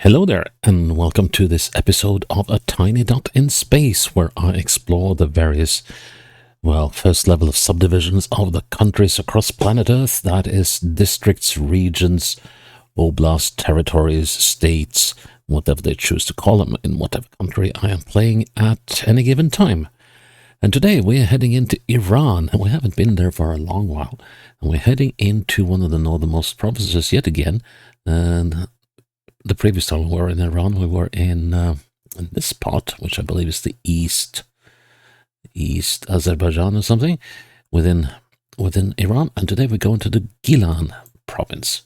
Hello there, and welcome to this episode of A Tiny Dot in Space, where I explore the various, first level of subdivisions of the countries across planet Earth. That is, districts, regions, oblast, territories, states, whatever they choose to call them, in whatever country I am playing at any given time. And today we're heading into Iran, and we haven't been there for a long while. And we're heading into one of the northernmost provinces yet again, and the previous time we were in Iran, we were in this part, which I believe is the East Azerbaijan or something, within Iran. And today we go into the Gilan province,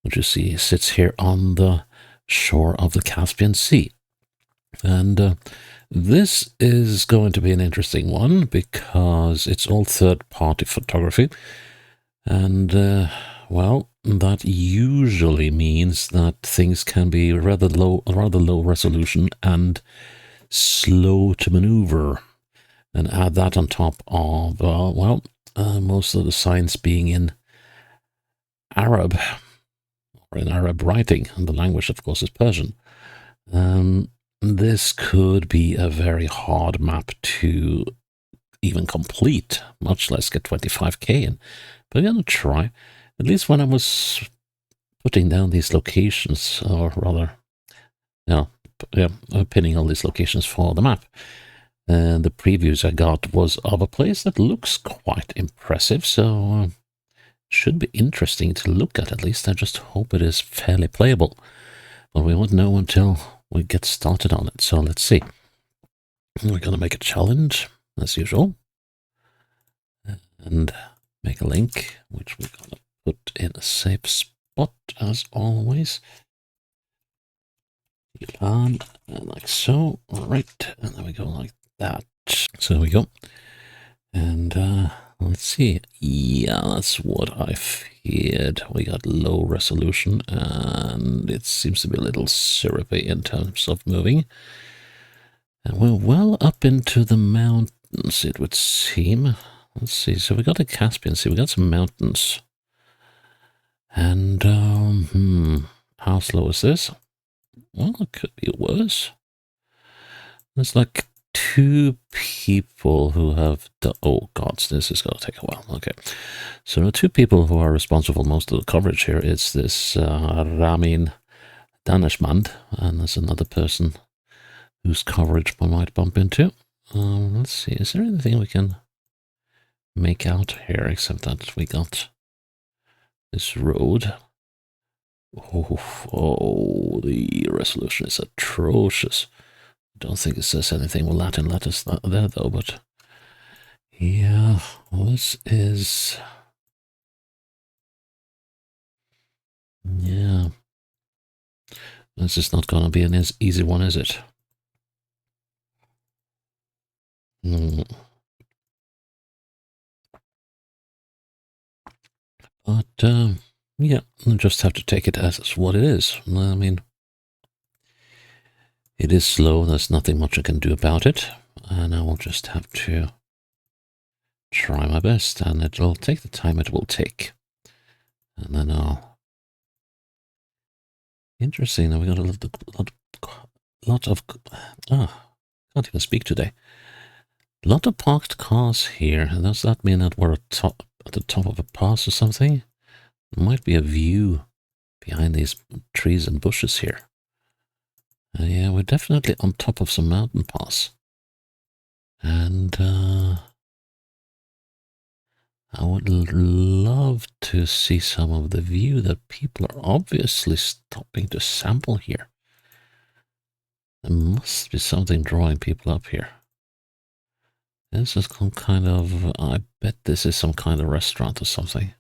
which you see sits here on the shore of the Caspian Sea. And this is going to be an interesting one because it's all third-party photography, and that usually means that things can be rather low resolution and slow to maneuver. And add that on top of, most of the signs being in Arab, or in Arab writing, and the language, of course, is Persian. This could be a very hard map to even complete, much less get 25k in. But I'm going to try. At least when I was putting down these locations, or rather, pinning all these locations for the map, the previews I got was of a place that looks quite impressive, so should be interesting to look at least. I just hope it is fairly playable. But we won't know until we get started on it, so let's see. We're going to make a challenge, as usual, and make a link, which we're going to put in a safe spot, as always. Gilan, and like so. All right, and then we go like that. So there we go. And let's see. Yeah, that's what I feared. We got low resolution, and it seems to be a little syrupy in terms of moving. And we're well up into the mountains, it would seem. Let's see. So we got the Caspian Sea. We got some mountains. And, how slow is this? Well, it could be worse. There's like two people who have oh gods, this is going to take a while. Okay. So the two people who are responsible for most of the coverage here is this Ramin Danishmand, and there's another person whose coverage we might bump into. Let's see, is there anything we can make out here except that we got this road? Oh, the resolution is atrocious. Don't think it says anything with Latin letters there though, but yeah, this is, yeah, this is not going to be an easy one, is it? But yeah, we'll just have to take it as what it is. I mean, it is slow, there's nothing much I can do about it, and I will just have to try my best, and it'll take the time it will take. And then I'll... Interesting, now we got a lot of... can't even speak today. A lot of parked cars here. Does that mean that we're at the top of a pass or something? There might be a view behind these trees and bushes here. Yeah, we're definitely on top of some mountain pass. And I would love to see some of the view that people are obviously stopping to sample here. There must be something drawing people up here. This is some kind of, I bet this is some kind of restaurant or something.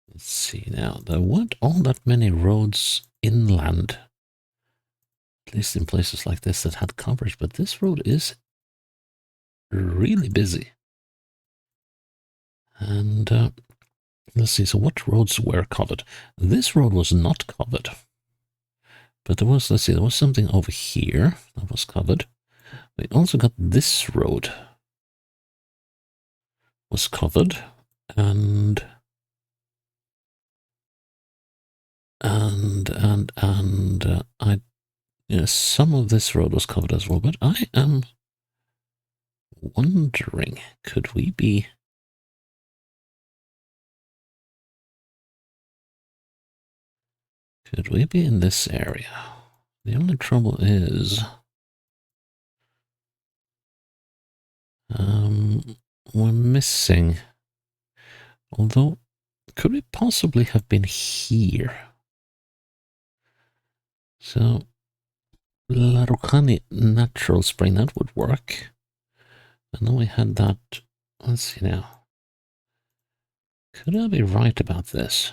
Let's see now. There weren't all that many roads inland, at least in places like this, that had coverage, but this road is really busy. And let's see, so what roads were covered? This road was not covered. But there was, let's see, there was something over here that was covered. We also got this road was covered, and I, some of this road was covered as well, but I am wondering, could we be in this area? The only trouble is, we're missing. Although, could we possibly have been here? So, La Rocani Natural Spring, that would work. And then we had that. Let's see now. Could I be right about this?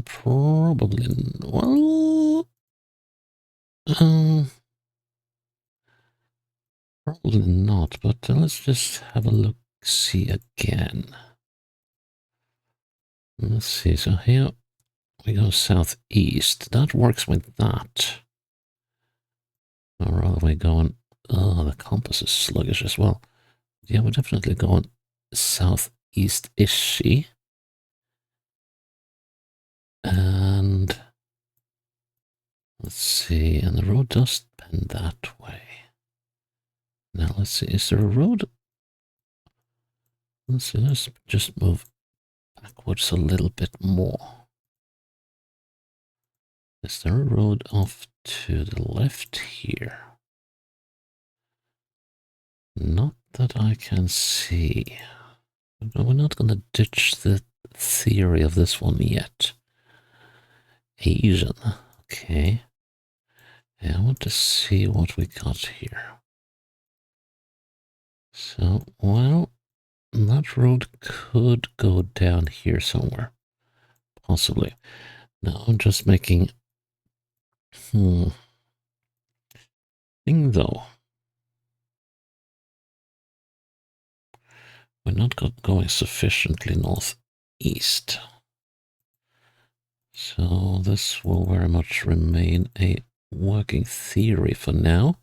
Probably. Well, probably not. But let's just have a look. See again. Let's see. So here we go southeast. That works with that. Or are we going? Oh, the compass is sluggish as well. Yeah, we're definitely going southeast-ish. And let's see, and the road does bend that way. Now let's see, is there a road? Let's see, let's just move backwards a little bit more. Is there a road off to the left here? Not that I can see. But we're not going to ditch the theory of this one yet. Asian, okay. Yeah, I want to see what we got here. So, well, that road could go down here somewhere. Possibly. Now, I'm just making... thing though. We're not going sufficiently northeast. So this will very much remain a working theory for now.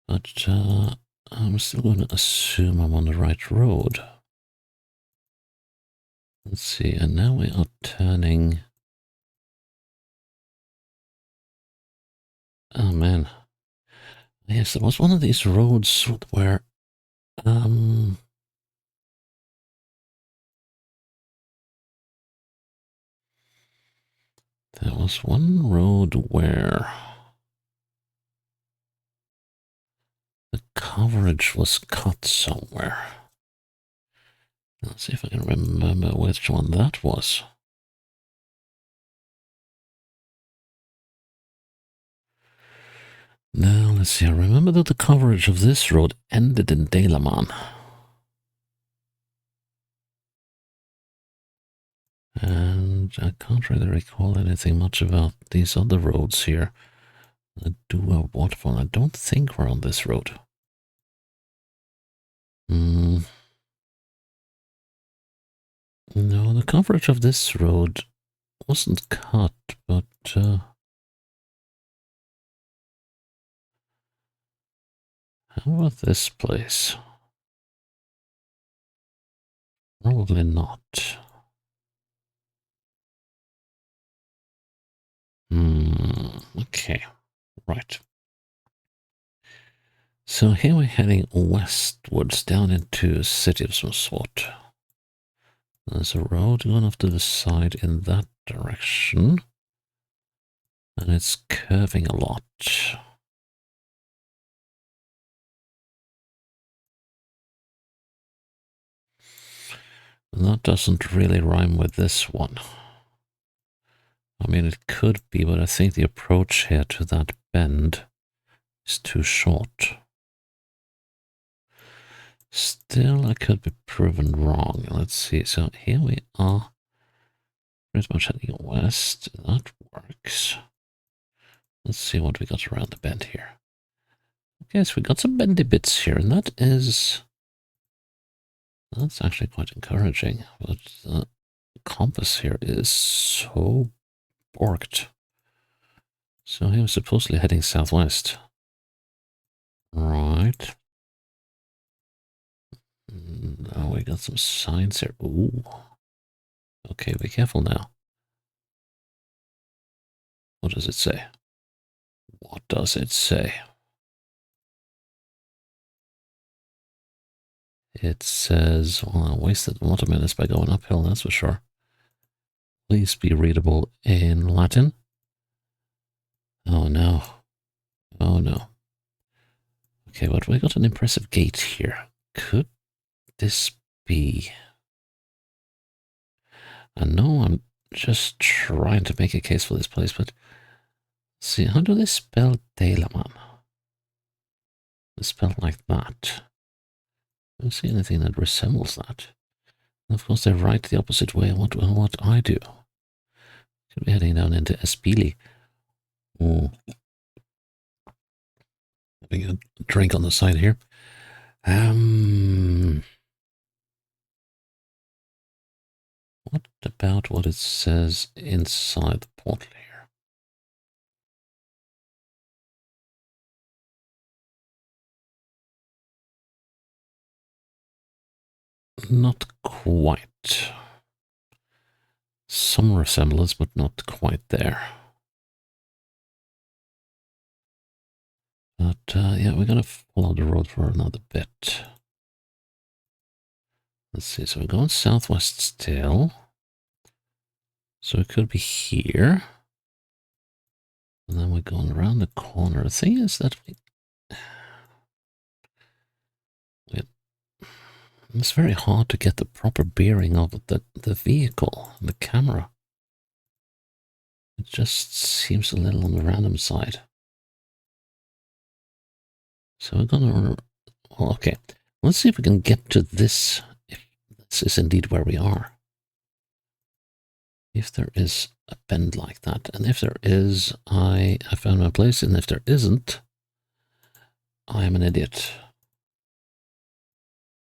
But I'm still going to assume I'm on the right road. Let's see, and now we are turning... Oh man. Yes, there was one of these roads where... There was one road where... the coverage was cut somewhere. Let's see if I can remember which one that was. Now, let's see. I remember that the coverage of this road ended in Delaman. And I can't really recall anything much about these other roads here. The Dua waterfall. I don't think we're on this road. No, the coverage of this road wasn't cut, but how about this place? Probably not. Okay, right. So here we're heading westwards down into a city of some sort. There's a road going off to the side in that direction. And it's curving a lot. And that doesn't really rhyme with this one. I mean, it could be, but I think the approach here to that bend is too short. Still, I could be proven wrong. Let's see. So here we are. Pretty much heading west. That works. Let's see what we got around the bend here. Okay, so we got some bendy bits here, and that's actually quite encouraging. But the compass here is so borked. So he was supposedly heading southwest. Right. Now we got some signs here. Ooh. Okay, be careful now. What does it say? What does it say? It says, well, I wasted a lot of minutes by going uphill, that's for sure. Please be readable in Latin. Oh no. Oh no. Okay, but we got an impressive gate here. Could this be? I know I'm just trying to make a case for this place, but see, how do they spell Delaman? They spell like that. I don't see anything that resembles that. And of course, they write the opposite way of what I do. Could be heading down into Espili. Oh, having a drink on the side here. What about what it says inside the portal here? Not quite. Some resemblance, but not quite there. But yeah, we're gonna follow the road for another bit. Let's see, so we're going southwest still. So it could be here. And then we're going around the corner. The thing is that it's very hard to get the proper bearing of the vehicle, the camera. It just seems a little on the random side. So we're gonna, well, okay. Let's see if we can get to this, if this is indeed where we are. If there is a bend like that, and if there is, I found my place, and if there isn't, I am an idiot.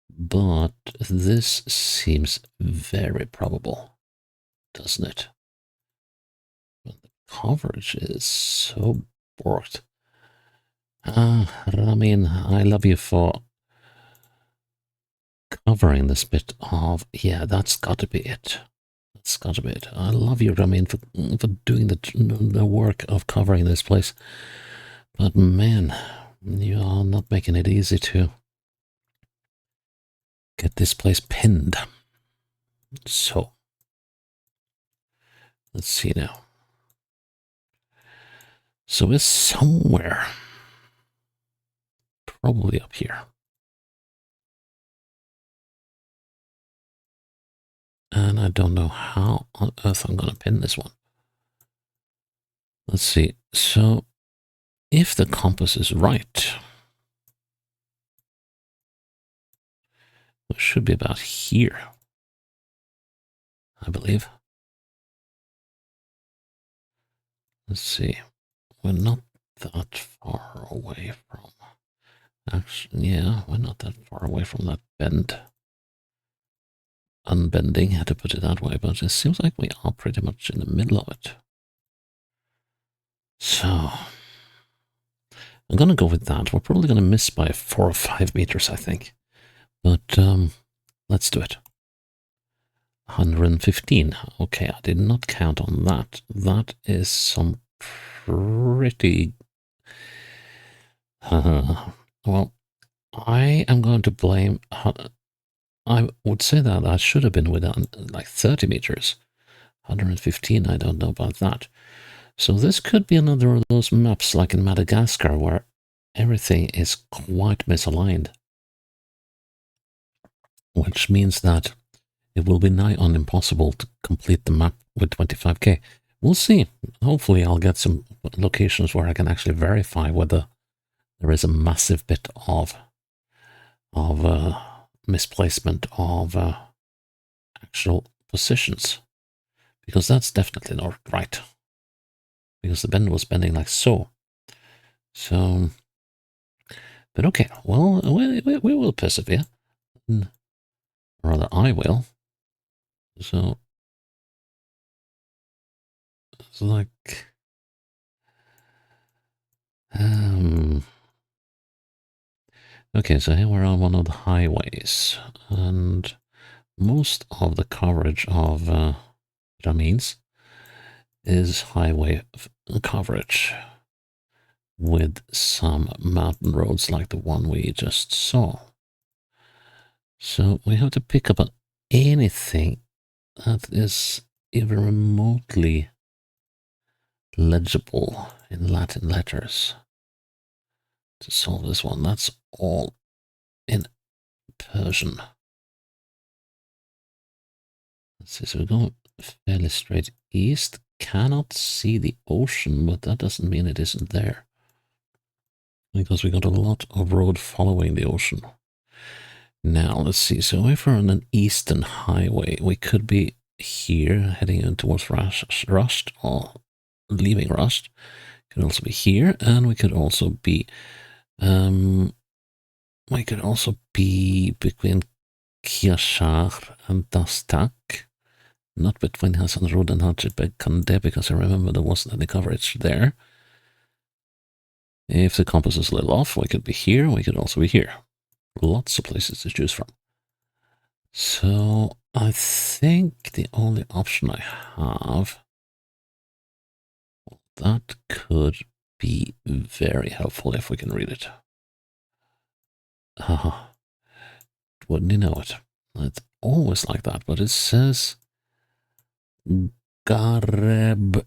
But this seems very probable, doesn't it? The coverage is so borked. Ramin, I love you for covering this bit of, yeah, that's got to be it. That's got to be it. I love you, Ramin, for doing the work of covering this place. But man, you are not making it easy to get this place pinned. So, let's see now. So it's somewhere, probably up here. And I don't know how on earth I'm going to pin this one. Let's see. So, if the compass is right, it should be about here, I believe. Let's see. We're not that far away from... Actually, yeah, we're not that far away from that bend. Unbending, had to put it that way, but it seems like we are pretty much in the middle of it. So, I'm gonna go with that. We're probably gonna miss by 4 or 5 meters, I think. But, let's do it. 115. Okay, I did not count on that. That is some pretty... well, I am going to blame... I would say that I should have been within like 30 meters. 115, I don't know about that. So this could be another of those maps like in Madagascar where everything is quite misaligned. Which means that it will be nigh on impossible to complete the map with 25k. We'll see. Hopefully I'll get some locations where I can actually verify whether there is a massive bit of misplacement of actual positions. Because that's definitely not right. Because the bend was bending like so. So, but okay, well, we will persevere. Or rather, I will. So, it's like, okay, so here we're on one of the highways, and most of the coverage of Ramines is highway coverage with some mountain roads like the one we just saw. So we have to pick up on anything that is even remotely legible in Latin letters to solve this one. That's all in Persian. Let's see, so we're going fairly straight east. Cannot see the ocean, but that doesn't mean it isn't there. Because we got a lot of road following the ocean. Now, let's see. So if we're on an eastern highway, we could be here, heading in towards Rust, or leaving Rust. Could also be here, and we could also be between Kiashar and Dastak, not between Hasan Rud and Hajibek Kande, because I remember there wasn't any coverage there. If the compass is a little off, we could be here, we could also be here. Lots of places to choose from. So I think the only option I have that could be very helpful if we can read it. Haha. Wouldn't you know it? It's always like that, but it says Gareb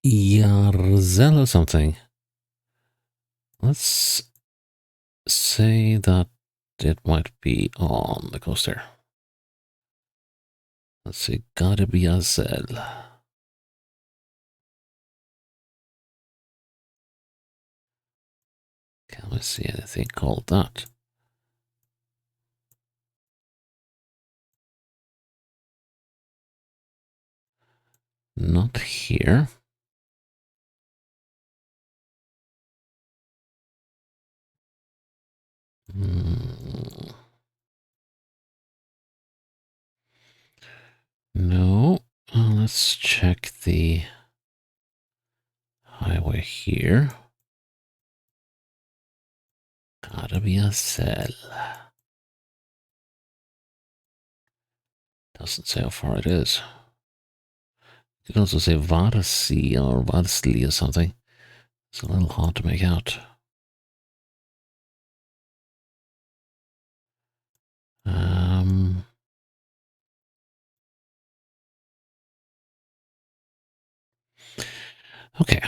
Yarzel or something. Let's say that it might be on the coast there. Let's see, Gareb Yarzel. Can we see anything called that? Not here. No. Let's check the highway here. Gotta be a cell. Doesn't say how far it is. You could also say Varsi or Varsli or something. It's a little hard to make out. Okay,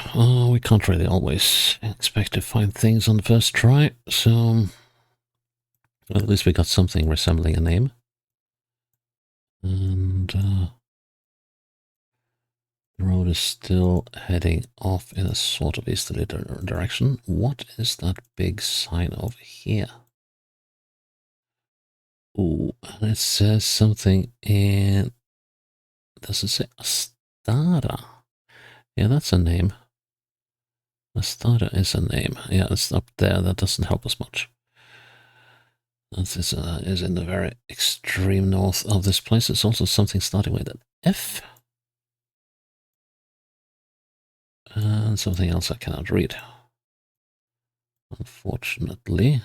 we can't really always expect to find things on the first try, so at least we got something resembling a name. And the road is still heading off in a sort of easterly direction. What is that big sign over here? Ooh, and it says something in... Does it say Astara? Yeah, that's a name. Astara is a name. Yeah, it's up there. That doesn't help us much. That is in the very extreme north of this place. It's also something starting with an F. And something else I cannot read. Unfortunately.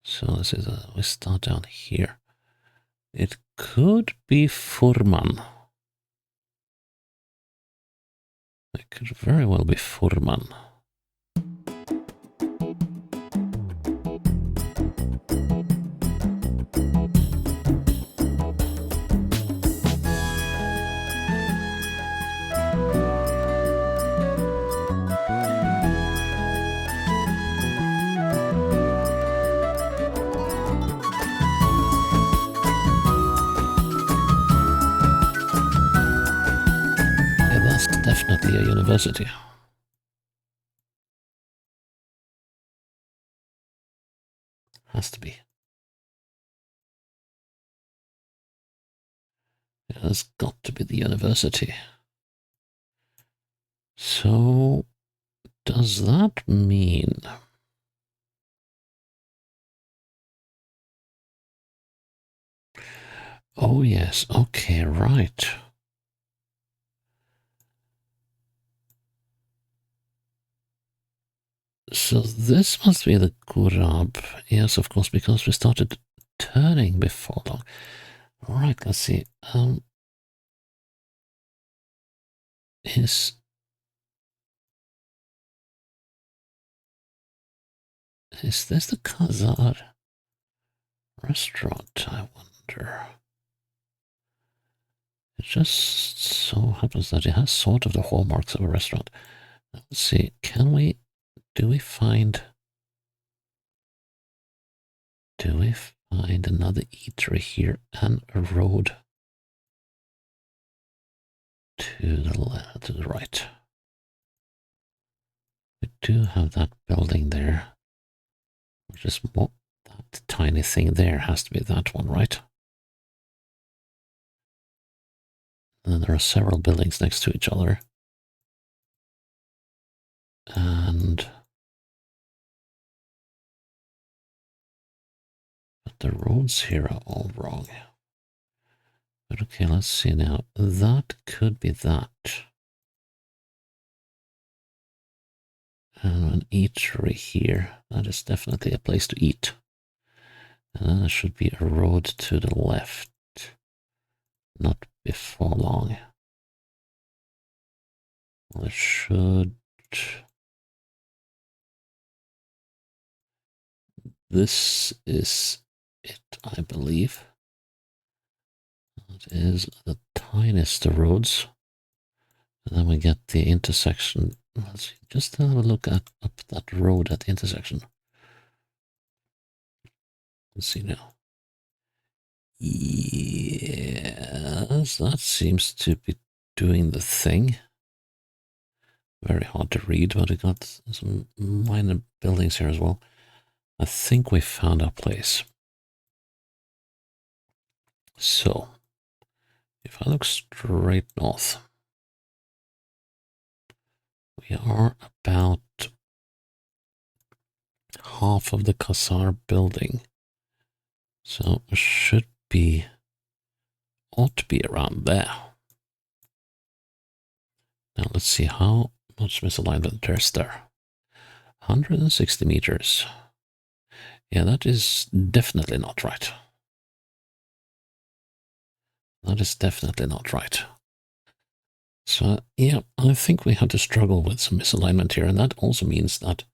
So this is we start down here. It could be Furman. It could very well be Furman. Yeah, that's definitely a university. Has to be. It has got to be the university. So, does that mean... Oh yes, okay, right. So this must be the Kurab. Yes, of course, because we started turning before long. Right, let's see. Is this the Khazar restaurant, I wonder? It just so happens that it has sort of the hallmarks of a restaurant. Let's see, do we find another eatery here and a road to the right? We do have that building there, which is more, that tiny thing there has to be that one, right? And then there are several buildings next to each other. But the roads here are all wrong. But okay, let's see now. That could be that. And an eatery here. That is definitely a place to eat. And then there should be a road to the left. Not before long. There should... This is it, I believe. It is the tiniest of roads. And then we get the intersection. Let's just have a look up that road at the intersection. Let's see now. Yes, that seems to be doing the thing. Very hard to read, but we got some minor buildings here as well. I think we found our place. So, if I look straight north, we are about half of the Khazar building. So, ought to be around there. Now, let's see how much misalignment there's there. 160 meters. Yeah, that is definitely not right. That is definitely not right. So, yeah, I think we had to struggle with some misalignment here, and that also means that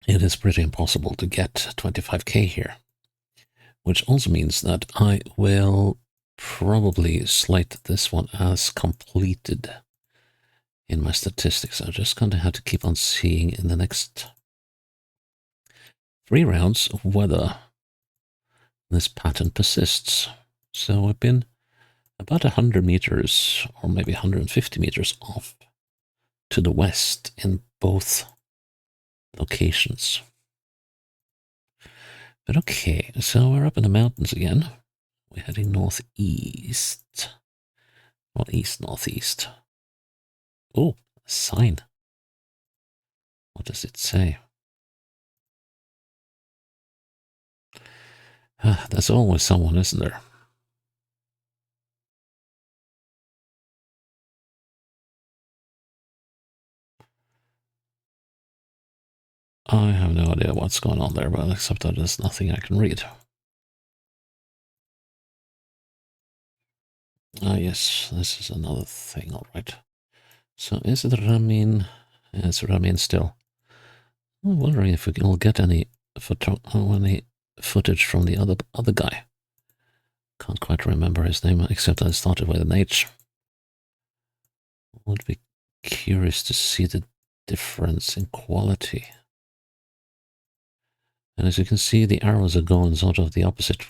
it is pretty impossible to get 25k here. Which also means that I will probably slate this one as completed in my statistics. I'm just going to have to keep on seeing in the next 3 rounds whether this pattern persists. So I've been about 100 meters or maybe 150 meters off to the west in both locations. But okay, so we're up in the mountains again. We're heading northeast. Well, east-northeast. Oh, a sign. What does it say? There's always someone, isn't there? I have no idea what's going on there, but except that there's nothing I can read. Ah, yes, this is another thing, all right. So is it Ramin? Yeah, it's Ramin still. I'm wondering if we'll get any footage from the other guy. Can't quite remember his name, except that it started with an H. Would be curious to see the difference in quality. And as you can see, the arrows are going sort of the opposite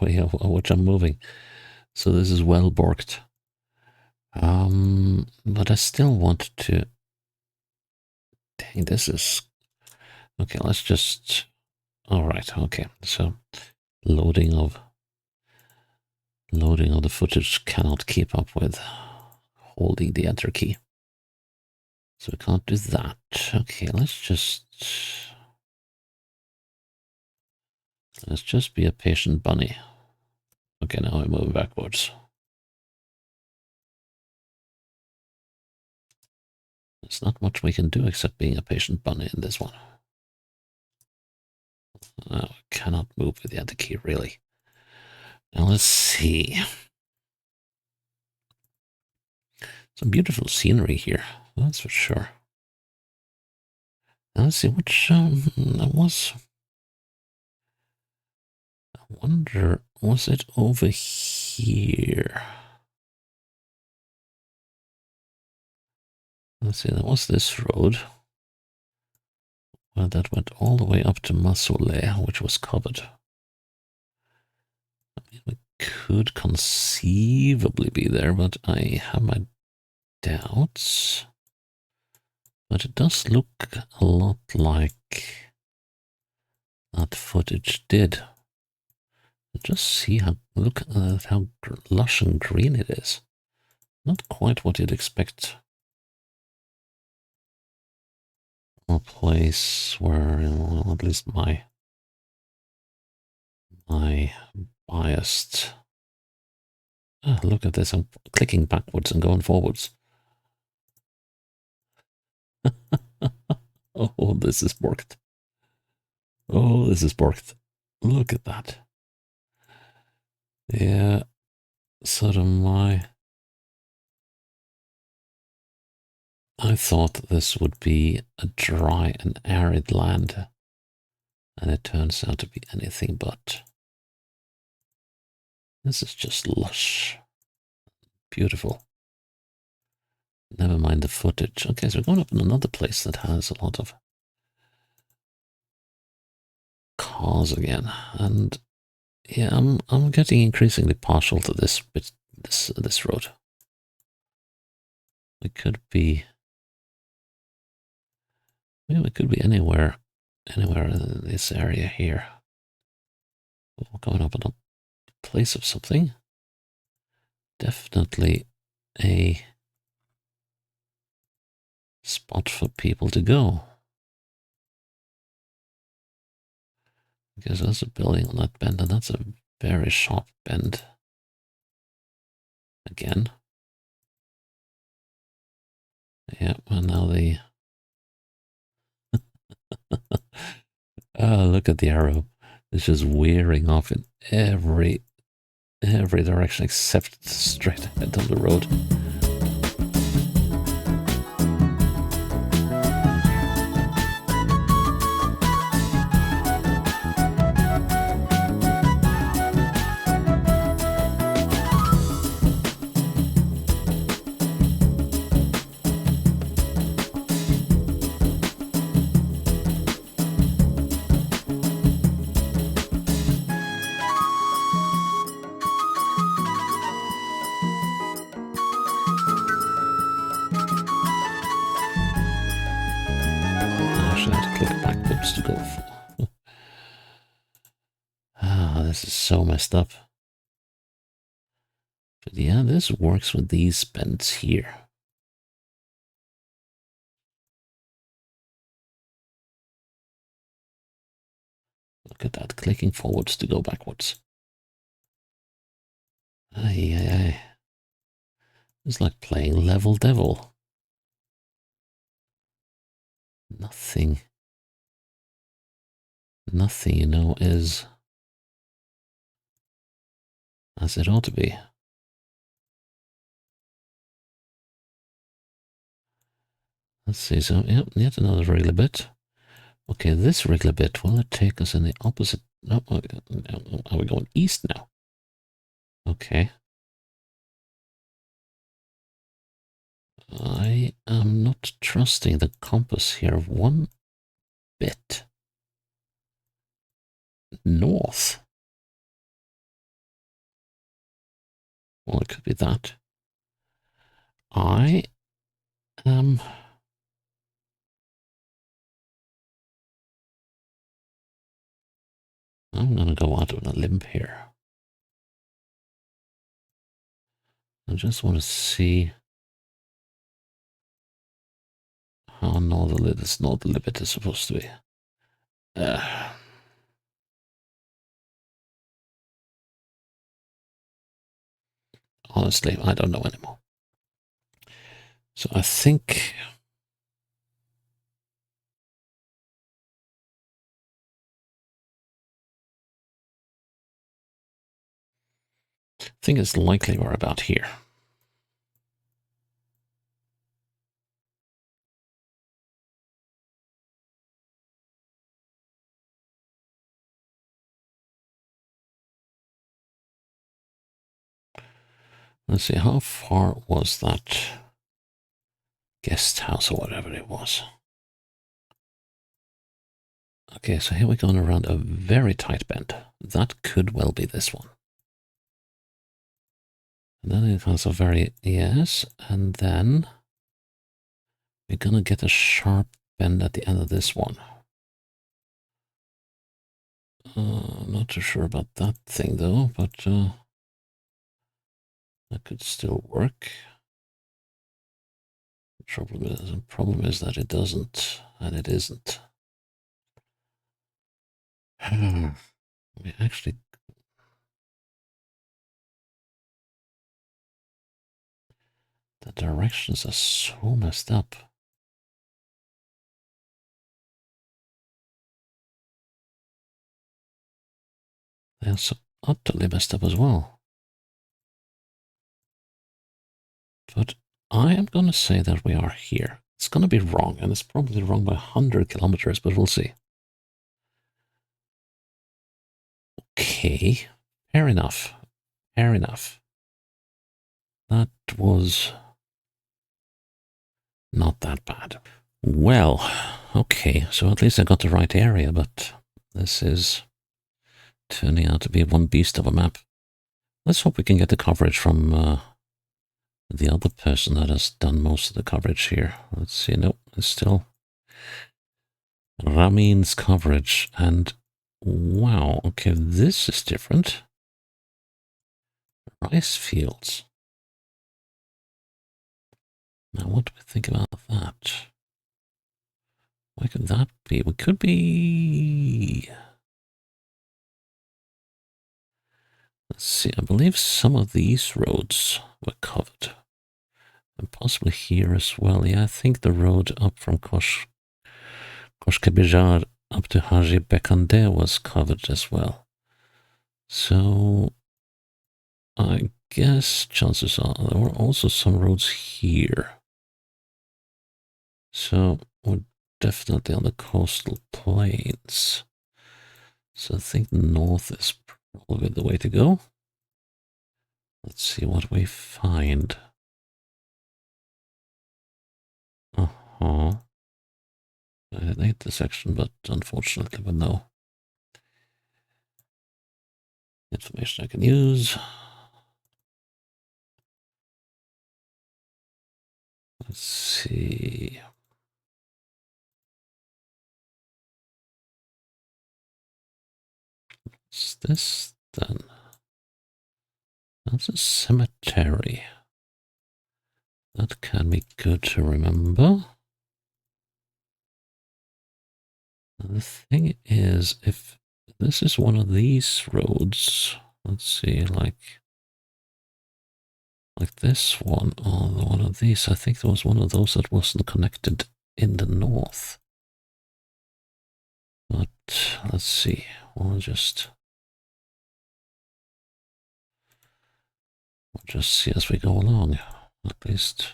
way of which I'm moving. So this is well borked. But I still want to... Dang, this is... Okay, let's just... Alright, okay. So loading of the footage cannot keep up with holding the enter key. So we can't do that. Okay, let's just be a patient bunny. Okay, now I move backwards. There's not much we can do except being a patient bunny in this one. I cannot move with the enter key, really. Now let's see. Some beautiful scenery here, that's for sure. Now let's see which that was. I wonder, was it over here? Let's see, that was this road. Well, that went all the way up to Masole, which was covered. I mean, we could conceivably be there, but I have my doubts. But it does look a lot like that footage did. Just see how, look at how lush and green it is. Not quite what you'd expect. A place where, well, at least my biased. Look at this, I'm clicking backwards and going forwards. Oh, this is borked. Oh, this is borked. Look at that. Yeah, sort of my... I thought this would be a dry and arid land, and it turns out to be anything but. This is just lush. Beautiful. Never mind the footage. Okay, so we're going up in another place that has a lot of cars again, and yeah, I'm getting increasingly partial to this bit, this road. It could be, yeah, it could be anywhere in this area here. We're going up in a place of something. Definitely a spot for people to go. Because there's a building on that bend, and that's a very sharp bend. Again. Yeah, and now the... Oh, look at the arrow. It's just wearing off in every direction except straight ahead on the road. To go for. This is so messed up. But yeah, this works with these bends here. Look at that, clicking forwards to go backwards. Ay. It's like playing Level Devil. Nothing, you know, is as it ought to be. Let's see, so yet another wriggly bit. Okay, this wriggly bit, will it take us in the opposite? No, are we going east now? Okay. I am not trusting the compass here one bit. North. Well, it could be that. I am... I'm going to go out on a limb here. I just want to see how northerly this northerly bit is supposed to be. Honestly, I don't know anymore. So I think think it's likely we're about here. Let's see, how far was that guest house or whatever it was? Okay, so here we're going around a very tight bend. That could well be this one. And then it has a very, yes, and then we're gonna get a sharp bend at the end of this one. Not too sure about that thing though, but that could still work. The problem is that it doesn't, and it isn't. We actually, the directions are so messed up. They're so utterly messed up as well. But I am going to say that we are here. It's going to be wrong, and it's probably wrong by 100 kilometers, but we'll see. Okay, fair enough. Fair enough. That was not that bad. Well, okay, so at least I got the right area, but this is turning out to be one beast of a map. Let's hope we can get the coverage from the other person that has done most of the coverage here. Let's see, no, it's still Ramin's coverage, and wow, okay, this is different. Rice fields. Now, what do we think about that? Why could that be? We could be... Let's see, I believe some of these roads were covered. And possibly here as well. Yeah, I think the road up from Koshkebijar up to Haji Bekande was covered as well. So I guess chances are there were also some roads here. So we're definitely on the coastal plains. So I think north is probably the way to go. Let's see what we find. Uh-huh. I hate this section, but unfortunately with no information I can use. Let's see. What's this then? That's a cemetery. That can be good to remember. The thing is, if this is one of these roads, let's see, like this one, or one of these, I think there was one of those that wasn't connected in the north. But let's see, we'll just see as we go along. At least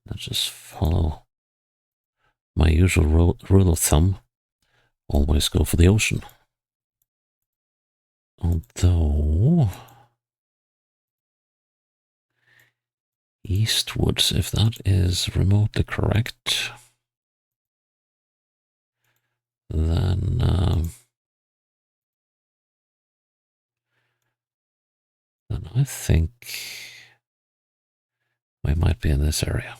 let's just follow my usual rule of thumb. Always go for the ocean. Although eastwards, if that is remotely correct, then I think we might be in this area.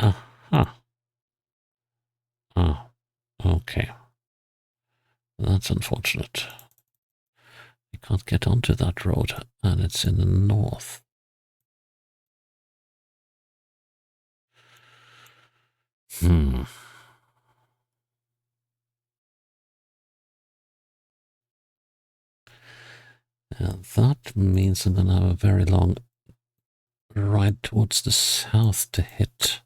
Aha. Ah, okay. That's unfortunate. You can't get onto that road, and it's in the north. Yeah, that means I'm gonna have a very long ride towards the south to hit.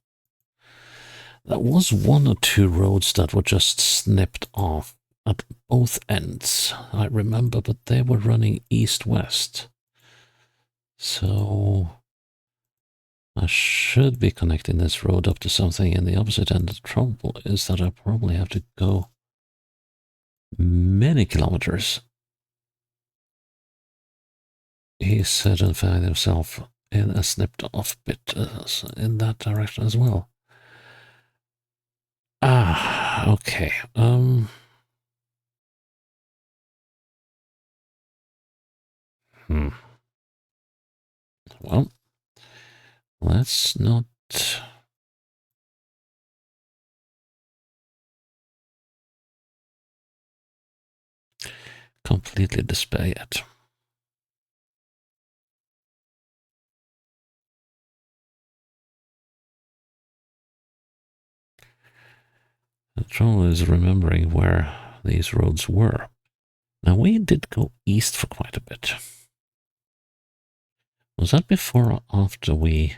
There was one or two roads that were just snipped off, at both ends. I remember, but they were running east-west. So I should be connecting this road up to something in the opposite end. The trouble is that I probably have to go many kilometers. He said and found himself in a snipped off bit in that direction as well. Ah, okay. Well, let's not completely despair yet. The trouble is remembering where these roads were. Now, we did go east for quite a bit. Was that before or after we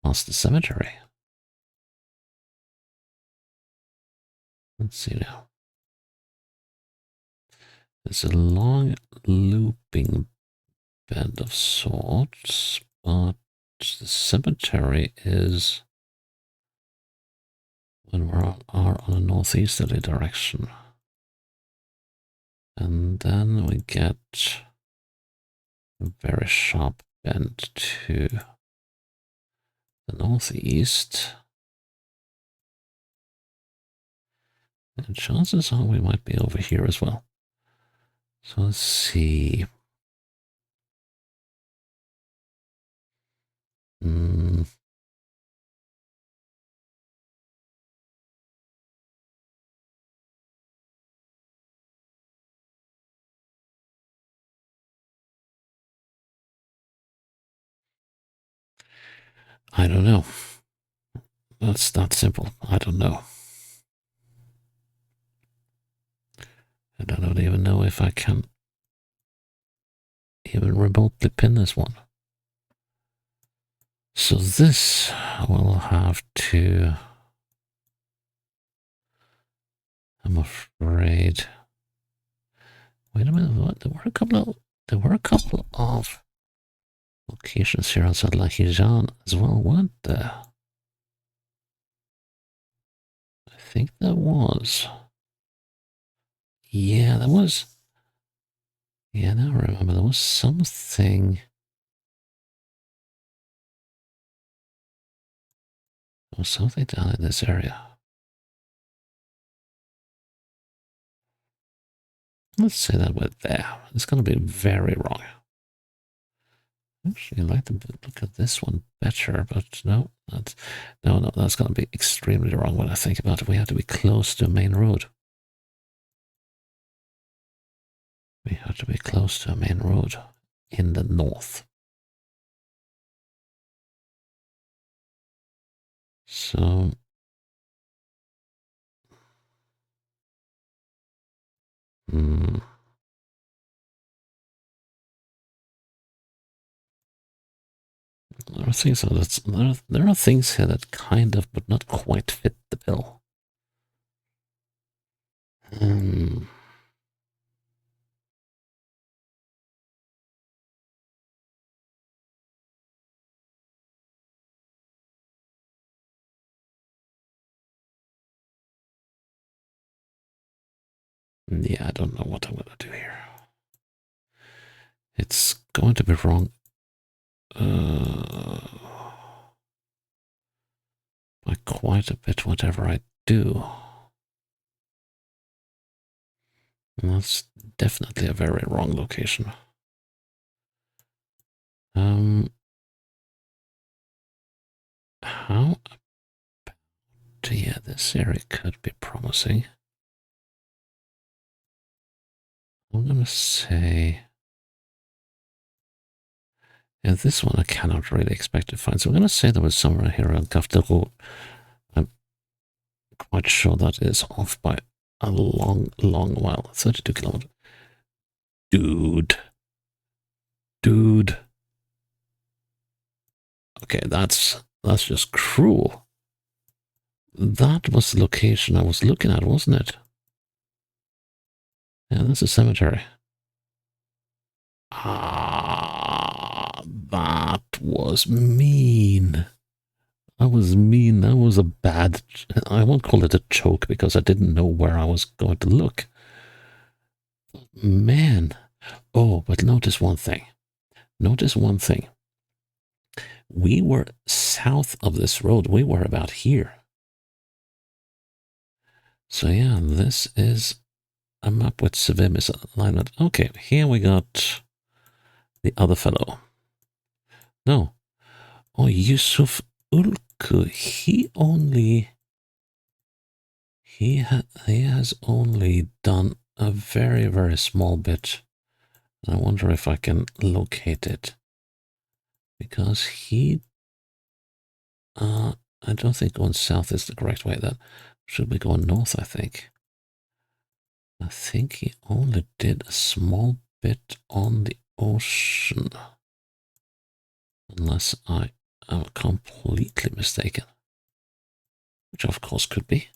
passed the cemetery? Let's see now. There's a long looping bend of sorts, but the cemetery is when we are on a northeasterly direction. And then we get a very sharp bend to the northeast. And chances are we might be over here as well. So let's see. I don't know. That's that simple. I don't know. And I don't even know if I can even remotely pin this one. So this will have to, I'm afraid. Wait a minute, what? There were a couple of locations here outside like Gilan as well, weren't there? I think there was. Yeah, there was. Yeah, now I remember there was something. There was something down in this area. Let's say that we're there. It's going to be very wrong. Actually, I'd like to look at this one better, but no, that's going to be extremely wrong when I think about it. We have to be close to a main road. We have to be close to a main road in the north. So, there are things there are things here that kind of, but not quite fit the bill. Yeah, I don't know what I'm gonna do here. It's going to be wrong. By quite a bit, whatever I do. And that's definitely a very wrong location. How about, yeah, this area could be promising. I'm gonna say, yeah, this one I cannot really expect to find. So I'm gonna say there was somewhere here on Kafteru. I'm quite sure that is off by a long, long while. 32 kilometers. Dude. Okay, that's just cruel. That was the location I was looking at, wasn't it? Yeah, that's a cemetery. Ah, that was mean. That was mean. That was a bad... I won't call it a choke because I didn't know where I was going to look. Man. Oh, but notice one thing. Notice one thing. We were south of this road. We were about here. So yeah, this is a map with severe misalignment. Okay, here we got the other fellow. No. Oh, Yusuf Ulku. He has only done a very, very small bit. I wonder if I can locate it. Because I don't think going south is the correct way. That should be going north, I think. I think he only did a small bit on the ocean. Unless I am completely mistaken. Which of course could be.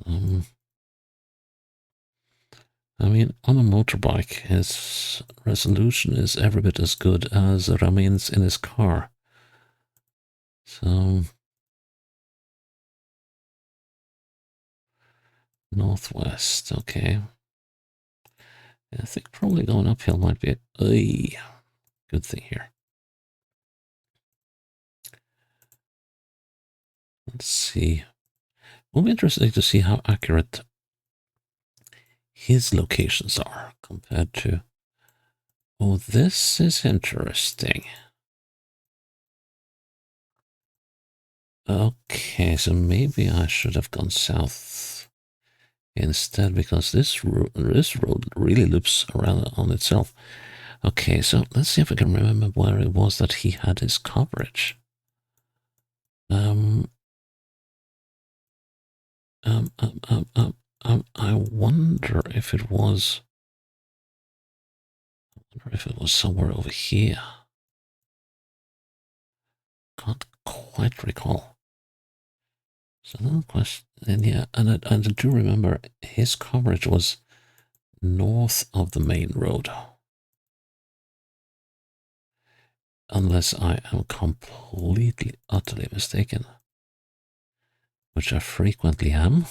I mean, on a motorbike, his resolution is every bit as good as Ramin's in his car. So, northwest, okay. I think probably going uphill might be a good thing here. Let's see. Will be interesting to see how accurate his locations are compared to... Oh, this is interesting. Okay, so maybe I should have gone south instead, because this road really loops around on itself. Okay, so let's see if I can remember where it was that he had his coverage. I wonder if it was... somewhere over here. Can't quite recall. So another question, and yeah, and I do remember his coverage was north of the main road. Unless I am completely, utterly mistaken. Which I frequently am,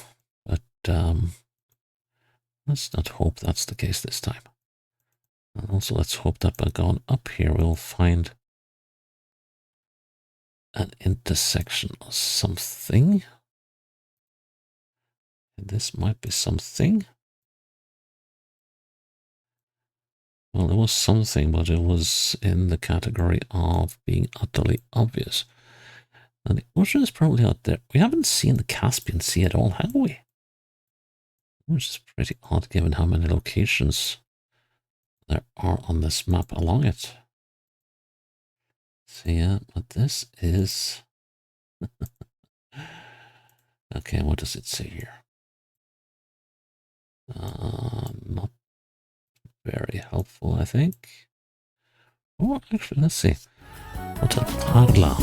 but let's not hope that's the case this time. And also let's hope that by going up here we'll find an intersection or something. And this might be something. Well, it was something, but it was in the category of being utterly obvious. And the ocean is probably out there. We haven't seen the Caspian Sea at all, have we? Which is pretty odd given how many locations there are on this map along it. So yeah, but this is... Okay, what does it say here? Not very helpful, I think. Oh, actually, let's see. What a parla.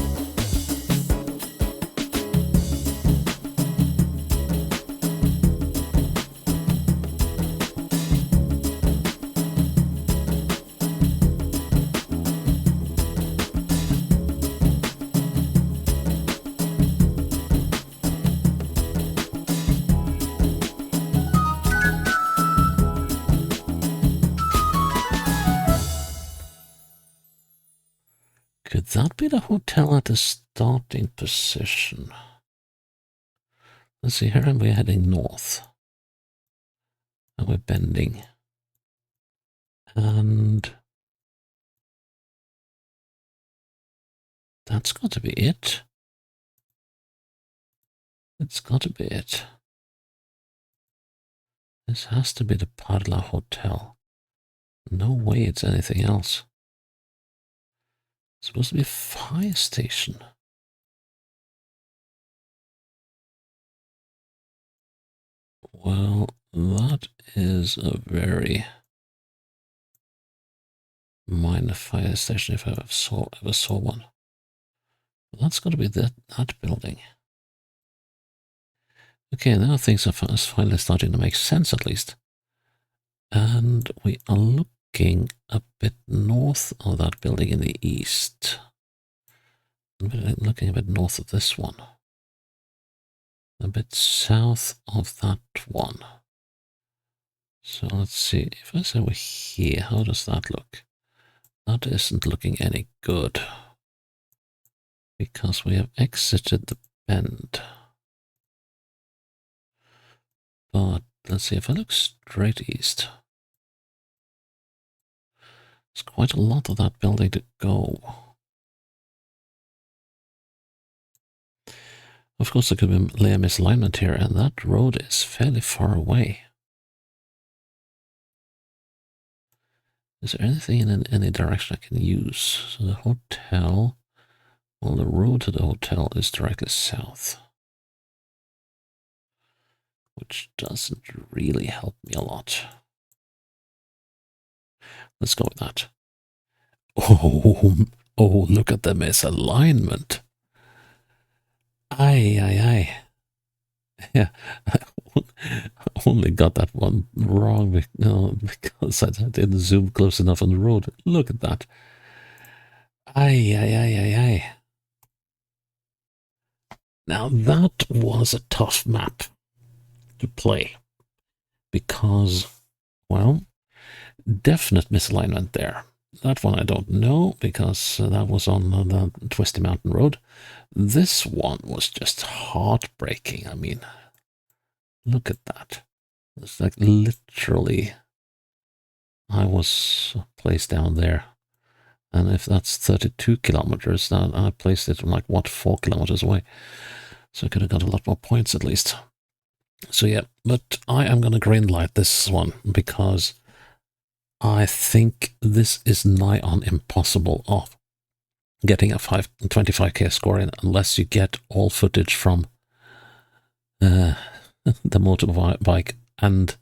Could that be the hotel at the starting position? Let's see, here we're heading north. And we're bending. And that's got to be it. It's got to be it. This has to be the Parla Hotel. No way it's anything else. It's supposed to be a fire station. Well, that is a very minor fire station if I ever saw one. That's got to be that building. Okay, now things are finally starting to make sense, at least. And we are looking a bit north of that building in the east. Looking a bit north of this one. A bit south of that one. So let's see. If I say we're here, how does that look? That isn't looking any good. Because we have exited the bend. But let's see, if I look straight east, there's quite a lot of that building to go. Of course, there could be a misalignment here, and that road is fairly far away. Is there anything in any direction I can use? So the hotel, well, the road to the hotel is directly south, which doesn't really help me a lot. Let's go with that. Oh, look at the misalignment. Aye. Yeah, I only got that one wrong because I didn't zoom close enough on the road. Look at that. Aye. Now that was a tough map to play because, well, definite misalignment there. That one I don't know because that was on the Twisty Mountain Road. This one was just heartbreaking. I mean, look at that. It's like literally I was placed down there. And if that's 32 kilometers, then I placed it like, what, 4 kilometers away. So I could have got a lot more points at least. So yeah, but I am going to greenlight this one because I think this is nigh on impossible of getting a 25k score in unless you get all footage from the motorbike and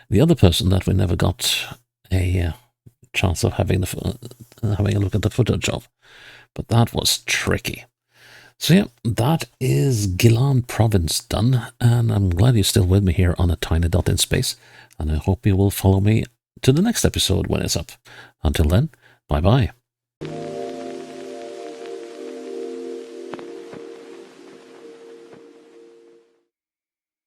the other person that we never got a chance of having a look at the footage of. But that was tricky. So yeah, that is Gilan province done, and I'm glad you're still with me here on a tiny dot in space, and I hope you will follow me to the next episode when it's up. Until then, bye bye.